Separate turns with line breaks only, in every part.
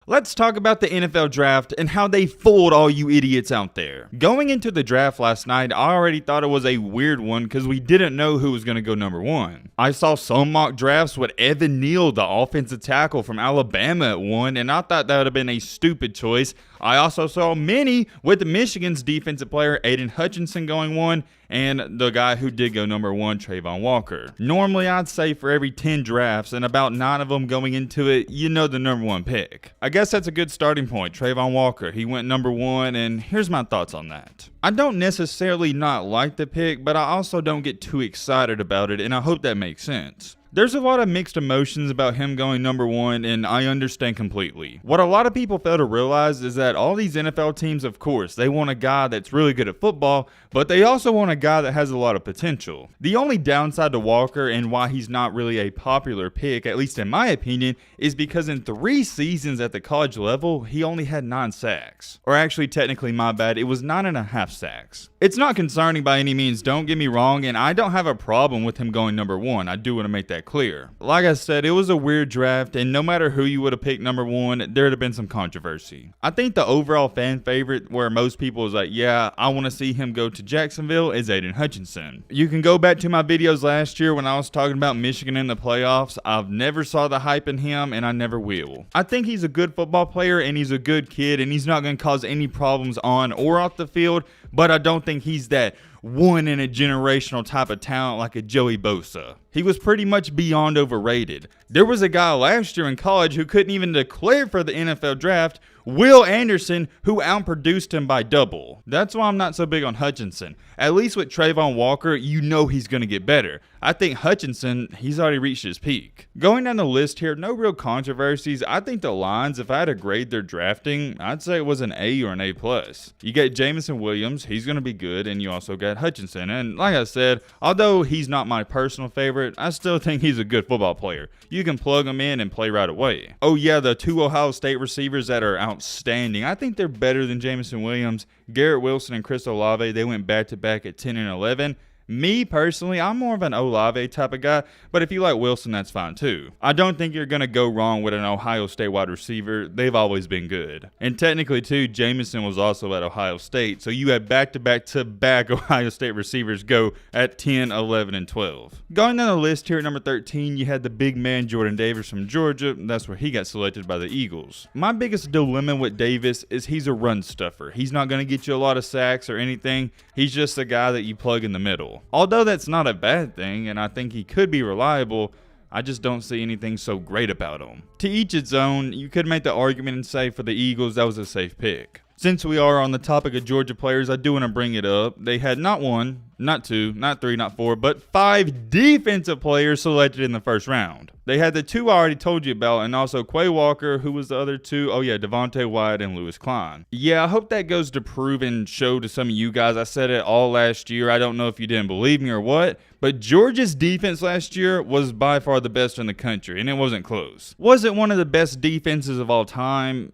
Let's talk about the NFL draft and how they fooled all you idiots out there. Going into the draft last night, I already thought it was a weird one because we didn't know who was going to go number 1. I saw some mock drafts with Evan Neal, the offensive tackle from Alabama, at 1, and I thought that would have been a stupid choice. I also saw many with Michigan's defensive player Aiden Hutchinson going 1, and the guy who did go number 1, Trayvon Walker. Normally, I'd say for every 10 drafts and about 9 of them going into it, you know the number 1 pick. I guess that's a good starting point. Trayvon Walker, he went number 1, and here's my thoughts on that. I don't necessarily not like the pick, but I also don't get too excited about it, and I hope that makes sense. There's a lot of mixed emotions about him going number 1, and I understand completely. What a lot of people fail to realize is that all these NFL teams, of course, they want a guy that's really good at football, but they also want a guy that has a lot of potential. The only downside to Walker and why he's not really a popular pick, at least in my opinion, is because in 3 seasons at the college level, he only had 9 sacks. Or actually, technically, my bad, it was 9.5 sacks. It's not concerning by any means, don't get me wrong, and I don't have a problem with him going number 1. I do want to make that clear. Like I said, it was a weird draft, and no matter who you would have picked number 1, there'd have been some controversy. I think the overall fan favorite, where most people was like, yeah, I want to see him go to Jacksonville, is Aiden Hutchinson. You can go back to my videos last year when I was talking about Michigan in the playoffs. I've never saw the hype in him, and I never will. I think he's a good football player, and he's a good kid, and he's not going to cause any problems on or off the field, but I don't think he's that one in a generational type of talent like a Joey Bosa. He was pretty much beyond overrated. There was a guy last year in college who couldn't even declare for the NFL draft, Will Anderson, who outproduced him by double. That's why I'm not so big on Hutchinson. At least with Trayvon Walker, you know he's going to get better. I think Hutchinson, he's already reached his peak. Going down the list here, no real controversies. I think the Lions, if I had to grade their drafting, I'd say it was an A or an A+. You get Jameson Williams, he's going to be good, and you also got Hutchinson. And like I said, although he's not my personal favorite, I still think he's a good football player. You can plug him in and play right away. Oh yeah, the 2 Ohio State receivers that are outstanding. I think they're better than Jameson Williams. Garrett Wilson and Chris Olave, they went back-to-back at 10 and 11. Me, personally, I'm more of an Olave type of guy, but if you like Wilson, that's fine too. I don't think you're going to go wrong with an Ohio State wide receiver. They've always been good. And technically, too, Jameson was also at Ohio State, so you had back-to-back Ohio State receivers go at 10, 11, and 12. Going down the list here at number 13, you had the big man Jordan Davis from Georgia. That's where he got selected by the Eagles. My biggest dilemma with Davis is he's a run stuffer. He's not going to get you a lot of sacks or anything. He's just a guy that you plug in the middle. Although that's not a bad thing, and I think he could be reliable, I just don't see anything so great about him. To each its own, you could make the argument and say for the Eagles that was a safe pick. Since we are on the topic of Georgia players, I do want to bring it up. They had not 1, not 2, not 3, not 4, but 5 defensive players selected in the first round. They had the 2 I already told you about, and also Quay Walker, who was the other 2? Oh yeah, Devontae Wyatt and Lewis Klein. Yeah, I hope that goes to prove and show to some of you guys. I said it all last year. I don't know if you didn't believe me or what, but Georgia's defense last year was by far the best in the country, and it wasn't close. Was it one of the best defenses of all time?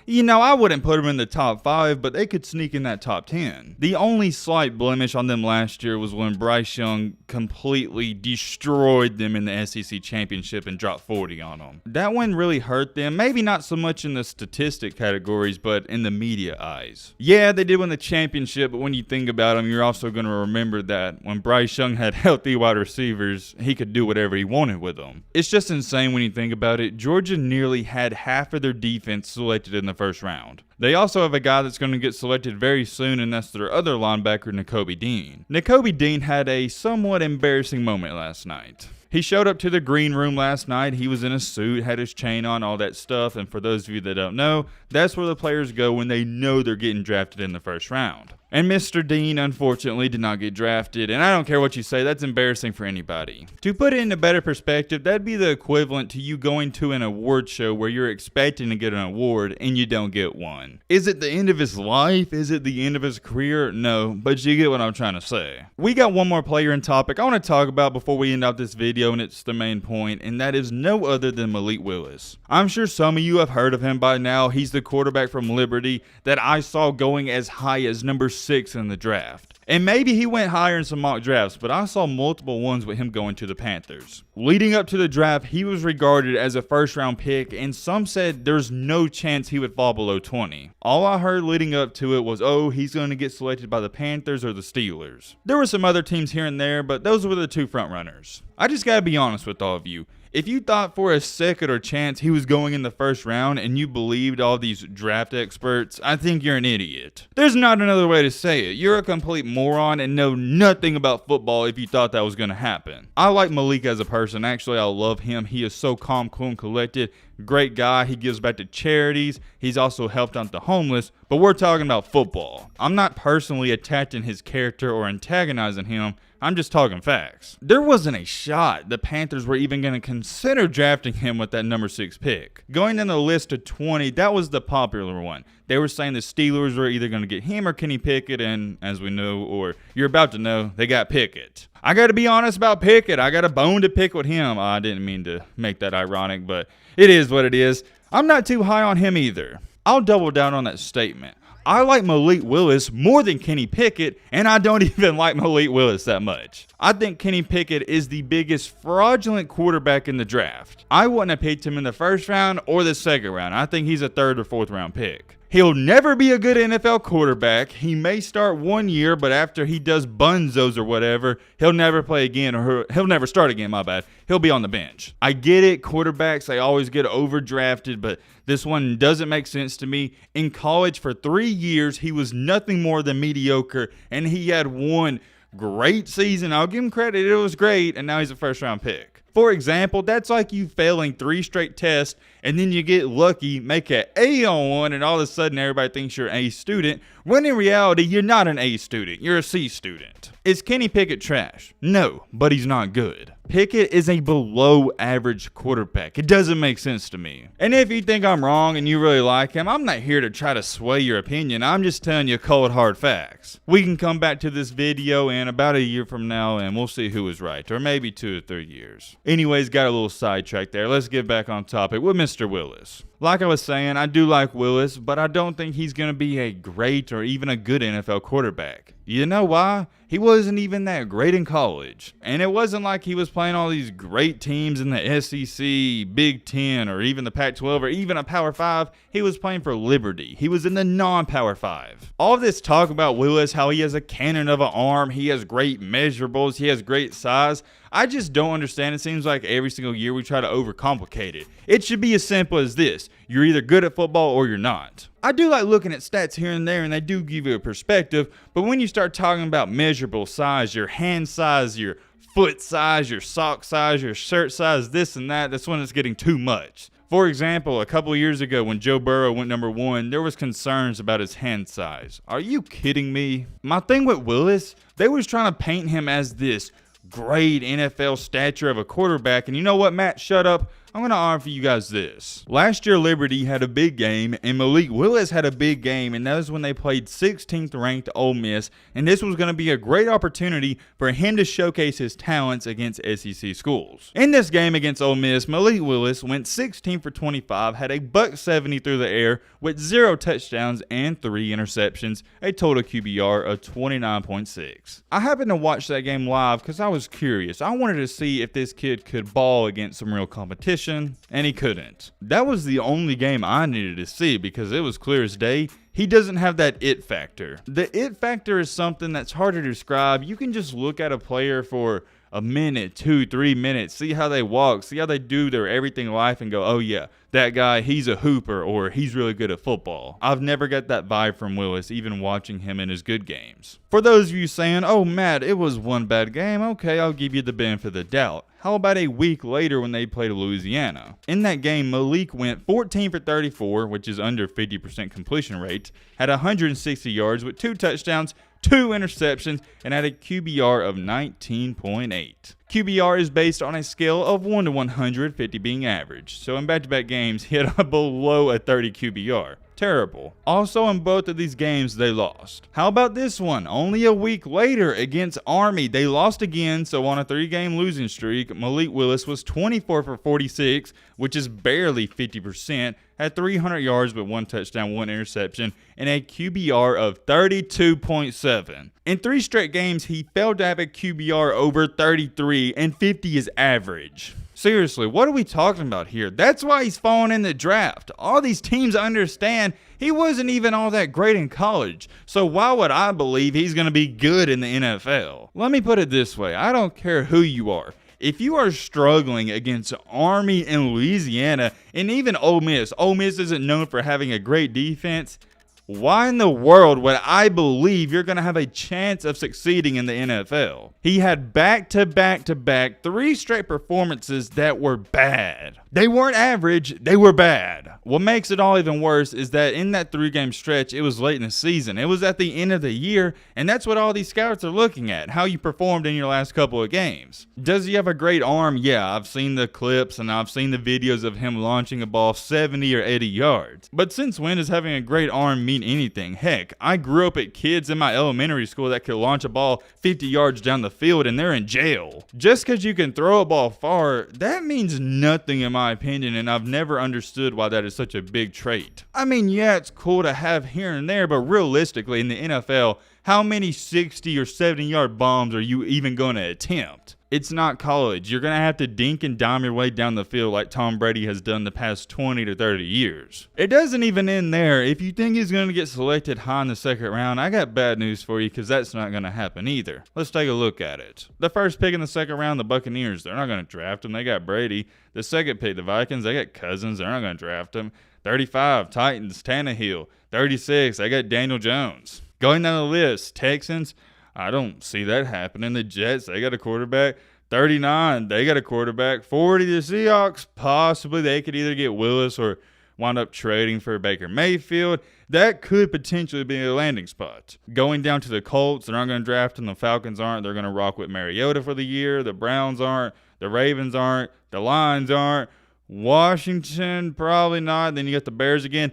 You know, I wouldn't put them in the top 5, but they could sneak in that top 10. The only slight blemish on them last year was when Bryce Young completely destroyed them in the SEC championship and dropped 40 on them. That one really hurt them, maybe not so much in the statistic categories, but in the media eyes. Yeah, they did win the championship, but when you think about them, you're also going to remember that when Bryce Young had healthy wide receivers, he could do whatever he wanted with them. It's just insane when you think about it. Georgia nearly had half of their defense selected in the first round. They also have a guy that's going to get selected very soon, and that's their other linebacker, Nakobe Dean. Nakobe Dean had a somewhat embarrassing moment last night. He showed up to the green room last night. He was in a suit, had his chain on, all that stuff. And for those of you that don't know, that's where the players go when they know they're getting drafted in the first round. And Mr. Dean, unfortunately, did not get drafted. And I don't care what you say, that's embarrassing for anybody. To put it in a better perspective, that'd be the equivalent to you going to an award show where you're expecting to get an award and you don't get one. Is it the end of his life? Is it the end of his career? No, but you get what I'm trying to say. We got one more player in topic I want to talk about before we end out this video, and it's the main point, and that is no other than Malik Willis. I'm sure some of you have heard of him by now. He's the quarterback from Liberty that I saw going as high as number 6 in the draft. And maybe he went higher in some mock drafts, but I saw multiple ones with him going to the Panthers. Leading up to the draft, he was regarded as a first-round pick, and some said there's no chance he would fall below 20. All I heard leading up to it was, oh, he's going to get selected by the Panthers or the Steelers. There were some other teams here and there, but those were the two front runners. I just gotta be honest with all of you. If you thought for a second or chance he was going in the first round and you believed all these draft experts, I think you're an idiot. There's not another way to say it. You're a complete moron and know nothing about football if you thought that was going to happen. I like Malik as a person. Actually, I love him. He is so calm, cool, and collected. Great guy. He gives back to charities. He's also helped out the homeless. But we're talking about football. I'm not personally attacking his character or antagonizing him. I'm just talking facts. There wasn't a shot the Panthers were even going to consider drafting him with that number 6 pick. Going down the list to 20, that was the popular one. They were saying the Steelers were either going to get him or Kenny Pickett, and as we know, or you're about to know, they got Pickett. I got to be honest about Pickett. I got a bone to pick with him. I didn't mean to make that ironic, but it is what it is. I'm not too high on him either. I'll double down on that statement. I like Malik Willis more than Kenny Pickett, and I don't even like Malik Willis that much. I think Kenny Pickett is the biggest fraudulent quarterback in the draft. I wouldn't have picked him in the first round or the second round. I think he's a 3rd or 4th round pick. He'll never be a good NFL quarterback. He may start 1 year, but after he does bunzos or whatever, he'll never play again, or he'll never start again, my bad. He'll be on the bench. I get it, quarterbacks, they always get overdrafted, but this one doesn't make sense to me. In college for 3 years, he was nothing more than mediocre, and he had one great season. I'll give him credit, it was great, and now he's a first-round pick. For example, that's like you failing 3 straight tests, and then you get lucky, make an A on one, and all of a sudden everybody thinks you're an A student, when in reality, you're not an A student, you're a C student. Is Kenny Pickett trash? No, but he's not good. Pickett is a below average quarterback. It doesn't make sense to me. And if you think I'm wrong and you really like him, I'm not here to try to sway your opinion. I'm just telling you cold hard facts. We can come back to this video in about a year from now and we'll see who was right, or maybe 2 or 3 years. Anyways, got a little sidetracked there. Let's get back on topic with Mr. Willis. Like I was saying, I do like Willis, but I don't think he's going to be a great or even a good NFL quarterback. You know why? He wasn't even that great in college. And it wasn't like he was playing all these great teams in the SEC, Big Ten, or even the Pac-12, or even a Power 5. He was playing for Liberty. He was in the non-Power 5. All this talk about Willis, how he has a cannon of an arm, he has great measurables, he has great size, I just don't understand. It seems like every single year we try to overcomplicate it. It should be as simple as this. You're either good at football or you're not. I do like looking at stats here and there, and they do give you a perspective, but when you start talking about measurable size, your hand size, your foot size, your sock size, your shirt size, this and that, that's when it's getting too much. For example, a couple of years ago when Joe Burrow went number 1, there was concerns about his hand size. Are you kidding me? My thing with Willis, they was trying to paint him as this great NFL stature of a quarterback, and you know what, Matt, shut up. I'm going to offer you guys this. Last year, Liberty had a big game, and Malik Willis had a big game, and that was when they played 16th ranked Ole Miss, and this was going to be a great opportunity for him to showcase his talents against SEC schools. In this game against Ole Miss, Malik Willis went 16 for 25, had a $170 through the air with 0 touchdowns and 3 interceptions, a total QBR of 29.6. I happened to watch that game live because I was curious. I wanted to see if this kid could ball against some real competition, and he couldn't. That was the only game I needed to see because it was clear as day. He doesn't have that it factor. The it factor is something that's hard to describe. You can just look at a player for a minute, 2, 3 minutes, see how they walk, see how they do their everything life and go, oh yeah, that guy, he's a hooper or he's really good at football. I've never got that vibe from Willis, even watching him in his good games. For those of you saying, oh Matt, it was one bad game, okay, I'll give you the benefit of the doubt. How about a week later when they played Louisiana? In that game, Malik went 14 for 34, which is under 50% completion rate, had 160 yards with 2 touchdowns, 2 interceptions, and had a QBR of 19.8. QBR is based on a scale of 1 to 100, 50 being average. So in back-to-back games, he had below a 30 QBR. Terrible. Also, in both of these games, they lost. How about this one? Only a week later against Army, they lost again, so on a 3-game losing streak, Malik Willis was 24 for 46, which is barely 50%, had 300 yards but 1 touchdown, 1 interception, and a QBR of 32.7. In 3 straight games, he failed to have a QBR over 33, and 50 is average. Seriously, what are we talking about here? That's why he's falling in the draft. All these teams understand he wasn't even all that great in college, so why would I believe he's going to be good in the NFL? Let me put it this way, I don't care who you are. If you are struggling against Army and Louisiana, and even Ole Miss isn't known for having a great defense, why in the world would I believe you're going to have a chance of succeeding in the NFL? He had back-to-back 3 straight performances that were bad. They weren't average, they were bad. What makes it all even worse is that in that 3-game stretch, it was late in the season. It was at the end of the year, and that's what all these scouts are looking at, how you performed in your last couple of games. Does he have a great arm? Yeah, I've seen the clips and I've seen the videos of him launching a ball 70 or 80 yards. But since when does having a great arm mean anything? Heck, I grew up at kids in my elementary school that could launch a ball 50 yards down the field and they're in jail. Just because you can throw a ball far, that means nothing in my opinion, and I've never understood why that is such a big trait. I mean, yeah, it's cool to have here and there, but realistically in the NFL, how many 60 or 70 yard bombs are you even going to attempt? It's not college. You're going to have to dink and dime your way down the field like Tom Brady has done the past 20 to 30 years. It doesn't even end there. If you think he's going to get selected high in the 2nd round, I got bad news for you because that's not going to happen either. Let's take a look at it. The first pick in the 2nd round, the Buccaneers, they're not going to draft him. They got Brady. The 2nd pick, the Vikings, they got Cousins. They're not going to draft him. 35, Titans, Tannehill. 36, they got Daniel Jones. Going down the list, Texans, I don't see that happening. The Jets, they got a quarterback. 39, they got a quarterback. 40, the Seahawks, possibly they could either get Willis or wind up trading for Baker Mayfield. That could potentially be a landing spot. Going down to the Colts, they're not going to draft him. The Falcons aren't. They're going to rock with Mariota for the year. The Browns aren't. The Ravens aren't. The Lions aren't. Washington, probably not. Then you got the Bears again.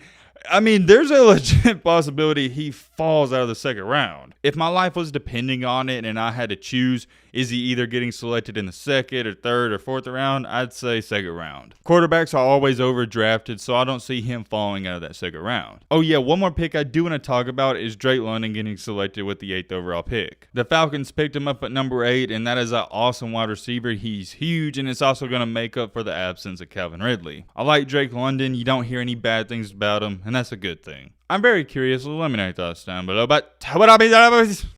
I mean, there's a legit possibility he falls out of the 2nd round. If my life was depending on it and I had to choose, is he either getting selected in the 2nd or 3rd or 4th round? I'd say 2nd round. Quarterbacks are always overdrafted, so I don't see him falling out of that 2nd round. Oh yeah, one more pick I do want to talk about is Drake London getting selected with the 8th overall pick. The Falcons picked him up at number 8, and that is an awesome wide receiver. He's huge, and it's also going to make up for the absence of Calvin Ridley. I like Drake London. You don't hear any bad things about him, and that's a good thing. I'm very curious. Let me know your thoughts down below, but what up,